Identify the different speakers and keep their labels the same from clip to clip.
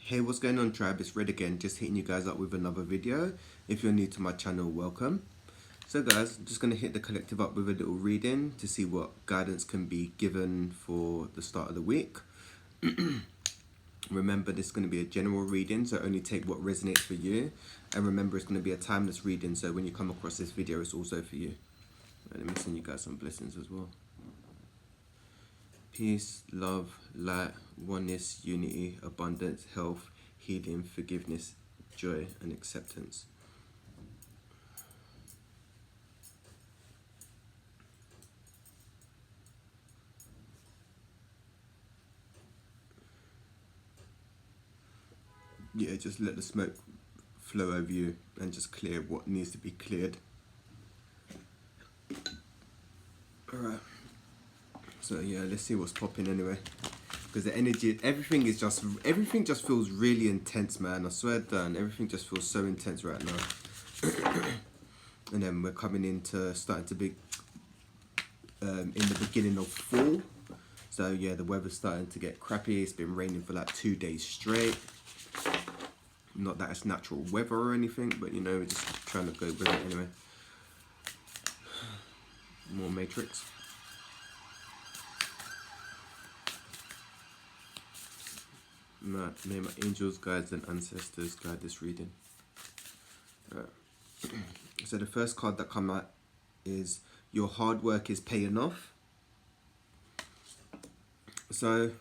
Speaker 1: Hey, what's going on, tribe? It's Red again, just hitting you guys up with another video. If you're new to my channel, welcome. So guys, I'm just going to hit the collective up with a little reading to see what guidance can be given for the start of the week. Remember, this is going to be a general reading, so only take what resonates for you. And remember, it's going to be a timeless reading, so when you come across this video, it's also for you. Let me send you guys some blessings as well. Peace, love, light, oneness, unity, abundance, health, healing, forgiveness, joy, and acceptance. Yeah, just let the smoke flow over you and just clear what needs to be cleared. Alright. So yeah, let's see what's popping anyway. Because the energy, everything just feels really intense, man. I swear down, everything just feels so intense right now. And then we're coming into starting to be in the beginning of fall. So yeah, the weather's starting to get crappy. It's been raining for like 2 days straight. Not that it's natural weather or anything, but you know, we're just trying to go with it anyway. More Matrix. May my angels, guides, and ancestors guide this reading. So the first card that come out is your hard work is paying off. So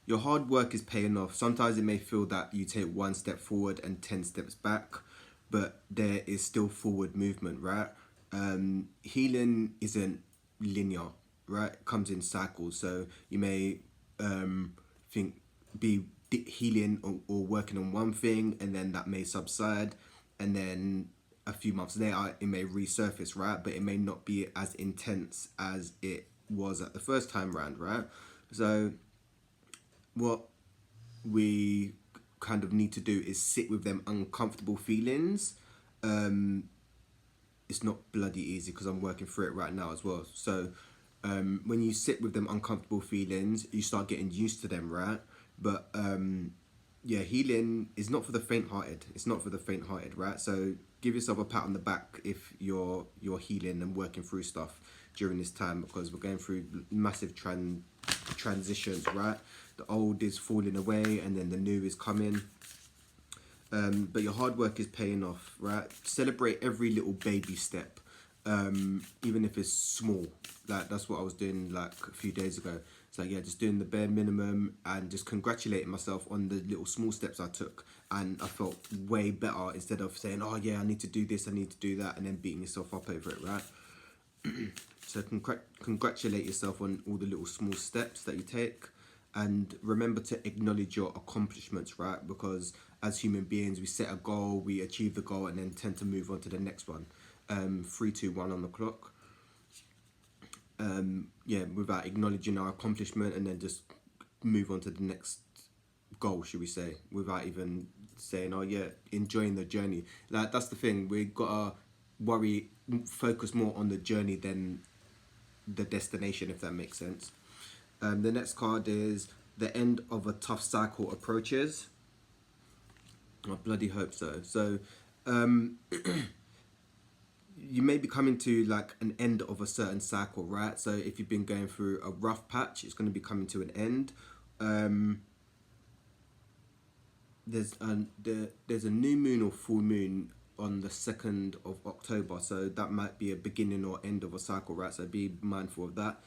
Speaker 1: your hard work is paying off. Sometimes it may feel that you take 1 step forward and 10 steps back, but there is still forward movement, right? Healing isn't linear, right? It comes in cycles. So you may be healing or working on one thing, and then that may subside, and then a few months later it may resurface, right? But it may not be as intense as it was at the first time round, right? So what we kind of need to do is sit with them uncomfortable feelings. It's not bloody easy because I'm working through it right now as well. So when you sit with them uncomfortable feelings, you start getting used to them, right? But yeah, healing is not for the faint-hearted. It's not for the faint-hearted, right? So give yourself a pat on the back if you're healing and working through stuff during this time, because we're going through massive transitions, right? The old is falling away and then the new is coming. But your hard work is paying off, right? Celebrate every little baby step, even if it's small. Like that's what I was doing like a few days ago. It's like, yeah, just doing the bare minimum and just congratulating myself on the little small steps I took. And I felt way better instead of saying, oh yeah, I need to do this, I need to do that, and then beating yourself up over it, right? So congratulate yourself on all the little small steps that you take. And remember to acknowledge your accomplishments, right? Because as human beings, we set a goal, we achieve the goal, and then tend to move on to the next one. 3, 2, 1 on the clock. Yeah, without acknowledging our accomplishment, and then just move on to the next goal, should we say, without even saying, oh yeah, enjoying the journey. Like that's the thing, we gotta focus more on the journey than the destination, if that makes sense. The next card is the end of a tough cycle approaches. I bloody hope so. So you may be coming to like an end of a certain cycle, right? So if you've been going through a rough patch, it's going to be coming to an end. There's a new moon or full moon on the 2nd of October, so that might be a beginning or end of a cycle, right? So be mindful of that.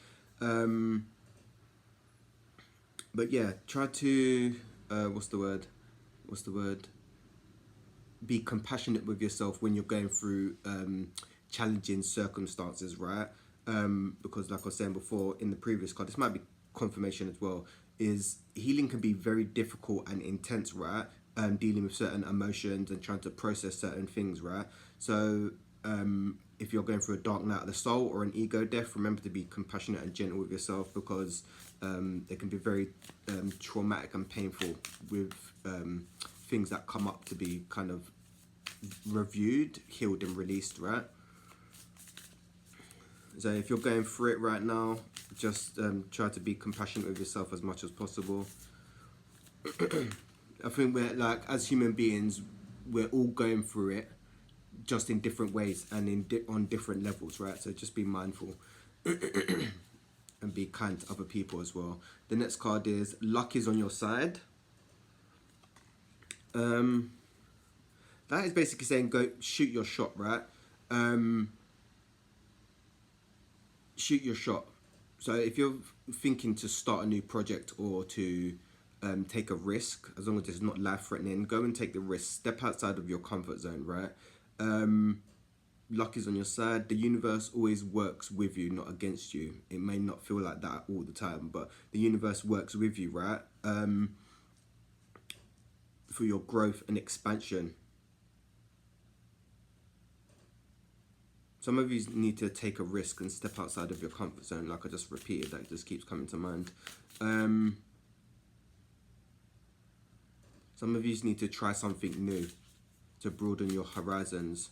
Speaker 1: But yeah, try to what's the word? Be compassionate with yourself when you're going through challenging circumstances, right? Because like I was saying before in the previous card, this might be confirmation as well, is healing can be very difficult and intense, right? Dealing with certain emotions and trying to process certain things, right? So if you're going through a dark night of the soul or an ego death, remember to be compassionate and gentle with yourself, because it can be very traumatic and painful with things that come up to be kind of reviewed, healed and released, right? So if you're going through it right now, just try to be compassionate with yourself as much as possible. I think we're like, as human beings, we're all going through it, just in different ways and on different levels, right? So just be mindful and be kind to other people as well. The next card is luck is on your side. That is basically saying go shoot your shot, right? Shoot your shot. So if you're thinking to start a new project or to take a risk, as long as it's not life threatening, go and take the risk. Step outside of your comfort zone, right? Luck is on your side. The universe always works with you, not against you. It may not feel like that all the time, but the universe works with you, right? For your growth and expansion. Some of you need to take a risk and step outside of your comfort zone. Like I just repeated, that just keeps coming to mind. Some of you need to try something new to broaden your horizons.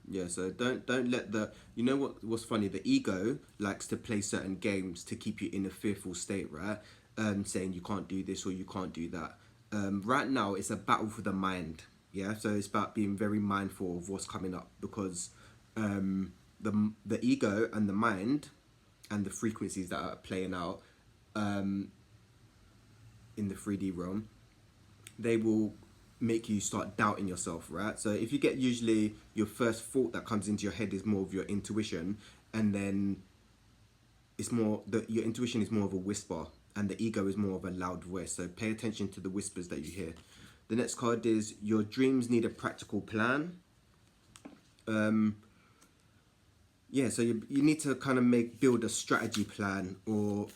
Speaker 1: Yeah, so don't let the, you know what's funny, the ego likes to play certain games to keep you in a fearful state, right? Saying you can't do this or you can't do that. Right now it's a battle for the mind. Yeah, so it's about being very mindful of what's coming up, because the ego and the mind and the frequencies that are playing out in the 3D realm, they will make you start doubting yourself, right? So if you get, usually your first thought that comes into your head is more of your intuition, and then it's more that your intuition is more of a whisper and the ego is more of a loud voice. So pay attention to the whispers that you hear. The next card is your dreams need a practical plan. Yeah, so you need to kind of build a strategy plan, or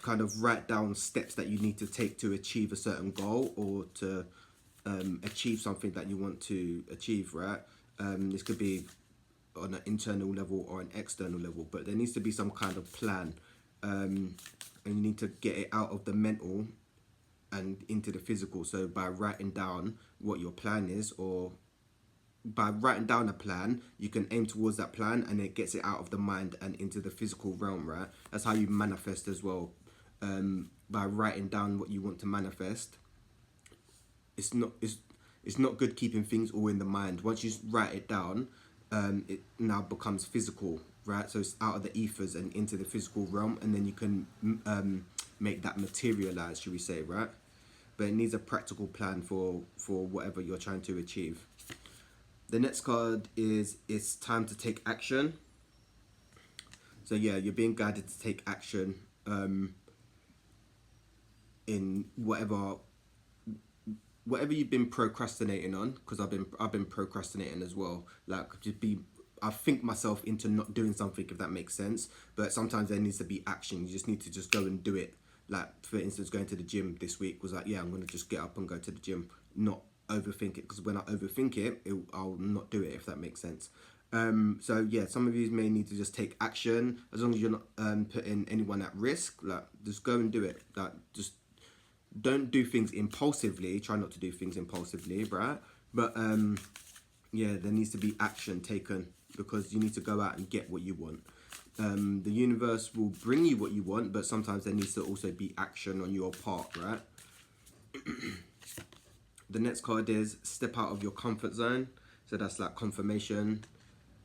Speaker 1: kind of write down steps that you need to take to achieve a certain goal, or to achieve something that you want to achieve, right? This could be on an internal level or an external level, but there needs to be some kind of plan, and you need to get it out of the mental and into the physical. So by writing down what your plan is, or by writing down a plan, you can aim towards that plan, and it gets it out of the mind and into the physical realm, right? That's how you manifest as well. By writing down what you want to manifest, it's not good keeping things all in the mind. Once you write it down, it now becomes physical, right? So it's out of the ethers and into the physical realm, and then you can make that materialize, should we say, right? But it needs a practical plan for whatever you're trying to achieve. The next card is it's time to take action. So yeah, you're being guided to take action in whatever you've been procrastinating on, because I've been procrastinating as well. Like, I think myself into not doing something, if that makes sense. But sometimes there needs to be action. You just need to just go and do it. Like, for instance, going to the gym this week was like, yeah, I'm gonna just get up and go to the gym, not overthink it, because when I overthink it, I'll not do it, if that makes sense. So yeah, some of you may need to just take action, as long as you're not putting anyone at risk. Like, just go and do it. Like, just don't do things impulsively. Try not to do things impulsively, right? But yeah, there needs to be action taken, because you need to go out and get what you want. The universe will bring you what you want, but sometimes there needs to also be action on your part, right? The next card is step out of your comfort zone. So that's like confirmation.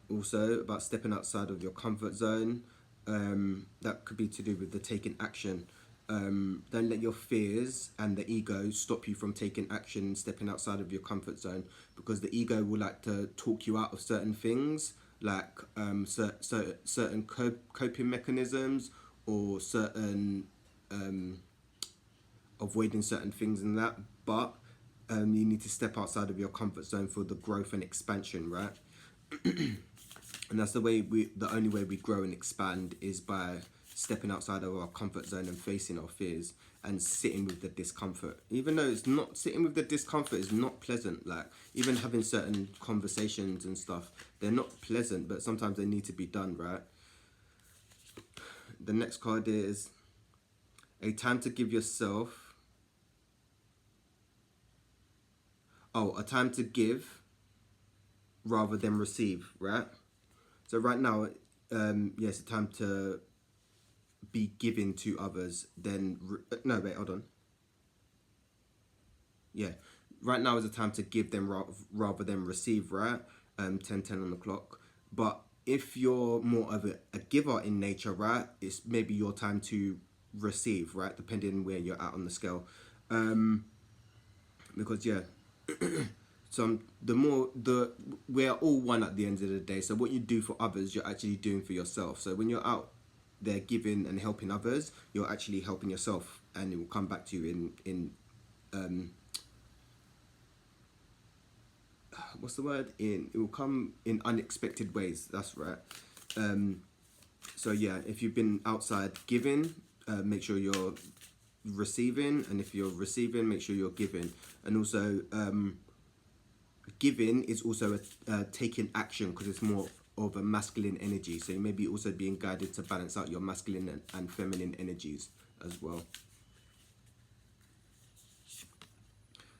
Speaker 1: Also about stepping outside of your comfort zone. That could be to do with the taking action. Don't let your fears and the ego stop you from taking action and stepping outside of your comfort zone, because the ego will like to talk you out of certain things, like certain coping mechanisms, or certain avoiding certain things and that. But you need to step outside of your comfort zone for the growth and expansion, right? And that's the only way we grow and expand, is by stepping outside of our comfort zone and facing our fears and sitting with the discomfort. Even though it's not, sitting with the discomfort is not pleasant. Like, even having certain conversations and stuff, they're not pleasant, but sometimes they need to be done, right? The next card is a time to give yourself, a time to give rather than receive, right? So right now, it's a time to be giving to others, then no, wait, hold on. Yeah, right now is the time to give them rather than receive, right? 10:10 on the clock. But if you're more of a giver in nature, right, it's maybe your time to receive, right, depending on where you're at on the scale. Because yeah, the more the we're all one at the end of the day. So what you do for others, you're actually doing for yourself. So when you're out there giving and helping others, you're actually helping yourself, and it will come back to you in what's the word, in it will come in unexpected ways. That's right. So yeah, if you've been outside giving, make sure you're receiving, and if you're receiving, make sure you're giving. And also giving is also taking action, because it's more of a masculine energy, so you may be also being guided to balance out your masculine and feminine energies as well.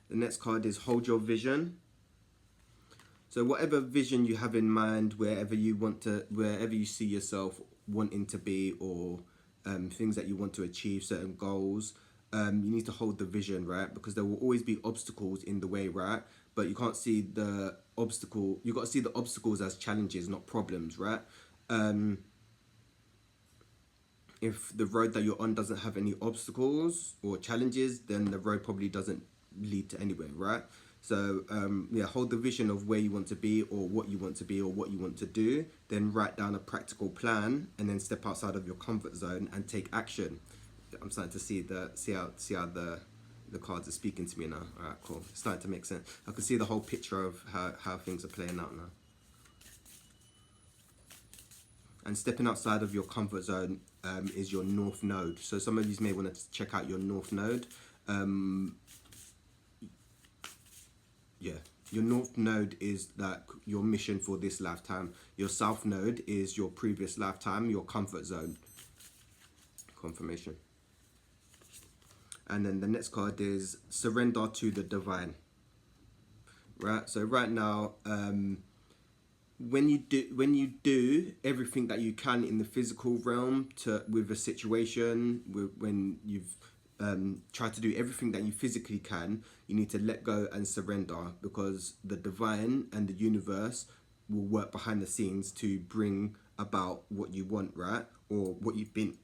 Speaker 1: The next card is hold your vision. So whatever vision you have in mind, wherever you see yourself wanting to be, or things that you want to achieve, certain goals, you need to hold the vision, right? Because there will always be obstacles in the way, right? But you can't see the obstacle. You got to see the obstacles as challenges, not problems, right? If the road that you're on doesn't have any obstacles or challenges, then the road probably doesn't lead to anywhere, right? So yeah, hold the vision of where you want to be, or what you want to be, or what you want to do. Then write down a practical plan, and then step outside of your comfort zone and take action. I'm starting to see how the cards are speaking to me now. All right, cool. It's starting to make sense. I can see the whole picture of how things are playing out now. And stepping outside of your comfort zone is your North Node. So some of you may want to check out your North Node. Yeah, your North Node is like your mission for this lifetime. Your South Node is your previous lifetime, your comfort zone. Confirmation. And then the next card is surrender to the divine. Right. So right now, when you do everything that you can in the physical realm with a situation, when you've tried to do everything that you physically can, you need to let go and surrender, because the divine and the universe will work behind the scenes to bring about what you want, right? Or what you've been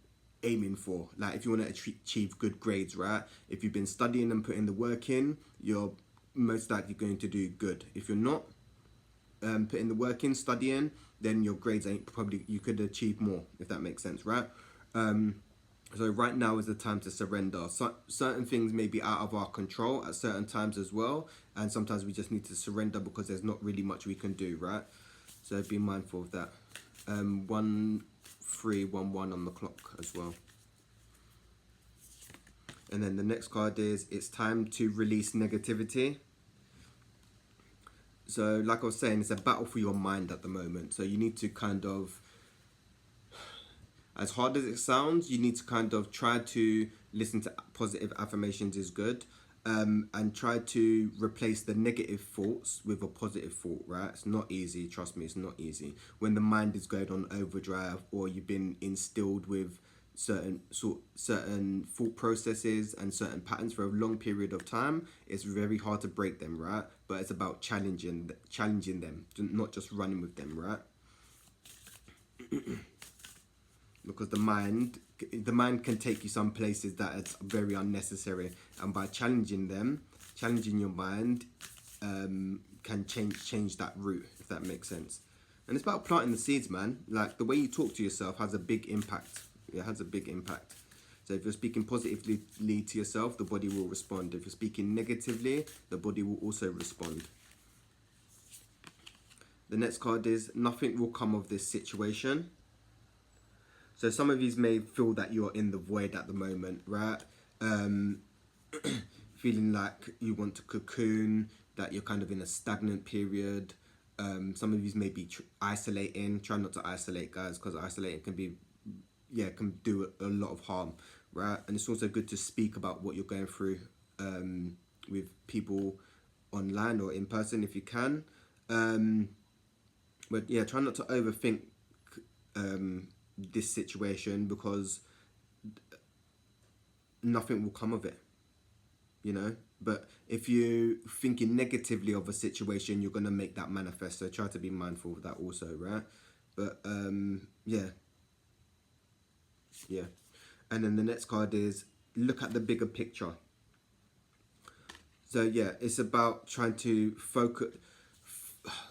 Speaker 1: aiming for. Like if you want to achieve good grades, right? If you've been studying and putting the work in, you're most likely going to do good. If you're not putting the work in, studying, then your grades ain't probably, you could achieve more, if that makes sense, right? So right now is the time to surrender. Certain things may be out of our control at certain times as well, and sometimes we just need to surrender because there's not really much we can do, right? So be mindful of that. 1311 on the clock as well. And then the next card is it's time to release negativity. So like I was saying, it's a battle for your mind at the moment. So you need to kind of, as hard as it sounds, you need to kind of try to listen to positive affirmations is good, and try to replace the negative thoughts with a positive thought, right? It's not easy, trust me, it's not easy. When the mind is going on overdrive, or you've been instilled with certain thought processes and certain patterns for a long period of time, it's very hard to break them, right? But it's about challenging them, not just running with them, right? Because the mind can take you some places that it's very unnecessary, and by challenging your mind can change that route, if that makes sense. And it's about planting the seeds, man. Like the way you talk to yourself has a big impact. It has a big impact. So if you're speaking positively to yourself, the body will respond. If you're speaking negatively, the body will also respond. The next card is nothing will come of this situation. So some of you may feel that you're in the void at the moment, right? Feeling like you want to cocoon, that you're kind of in a stagnant period. Some of you may be isolating. Try not to isolate, guys, because isolating can do a lot of harm, right? And it's also good to speak about what you're going through with people online or in person if you can. But yeah, try not to overthink this situation, because nothing will come of it, you know. But if you thinking negatively of a situation, you're gonna make that manifest. So try to be mindful of that also, right? But yeah, yeah. And then the next card is look at the bigger picture. So yeah, it's about trying to focus.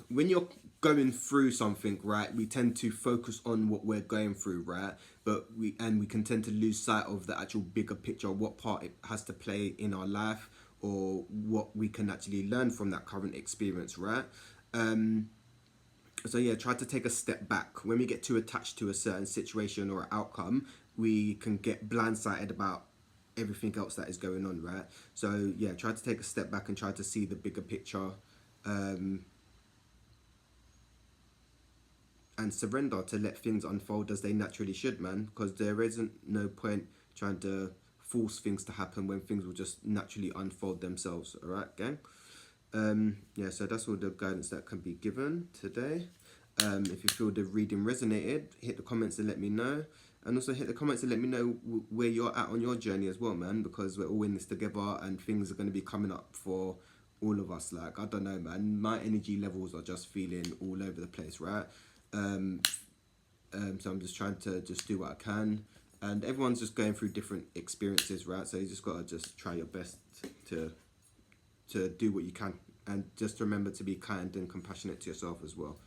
Speaker 1: When you're going through something, right, we tend to focus on what we're going through, right? But we can tend to lose sight of the actual bigger picture, what part it has to play in our life, or what we can actually learn from that current experience, right? So yeah, try to take a step back. When we get too attached to a certain situation or outcome, we can get blindsided about everything else that is going on, right? So yeah, try to take a step back and try to see the bigger picture, and surrender to let things unfold as they naturally should, man. Because there isn't no point trying to force things to happen when things will just naturally unfold themselves. All right, gang. Yeah, so that's all the guidance that can be given today. If you feel the reading resonated, hit the comments and let me know. And also hit the comments and let me know where you're at on your journey as well, man, because we're all in this together and things are going to be coming up for all of us. Like, I don't know, man, my energy levels are just feeling all over the place, right? So I'm just trying to just do what I can. And everyone's just going through different experiences, right? So you just got to just try your best to do what you can. And just remember to be kind and compassionate to yourself as well.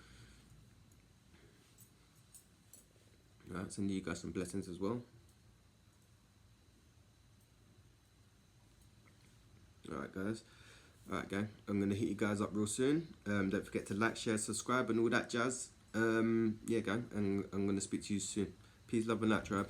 Speaker 1: Alright, sending you guys some blessings as well. Alright, guys. Alright, gang. I'm going to hit you guys up real soon. Don't forget to like, share, subscribe, and all that jazz. Yeah, gang. And I'm going to speak to you soon. Peace, love, and light, tribe.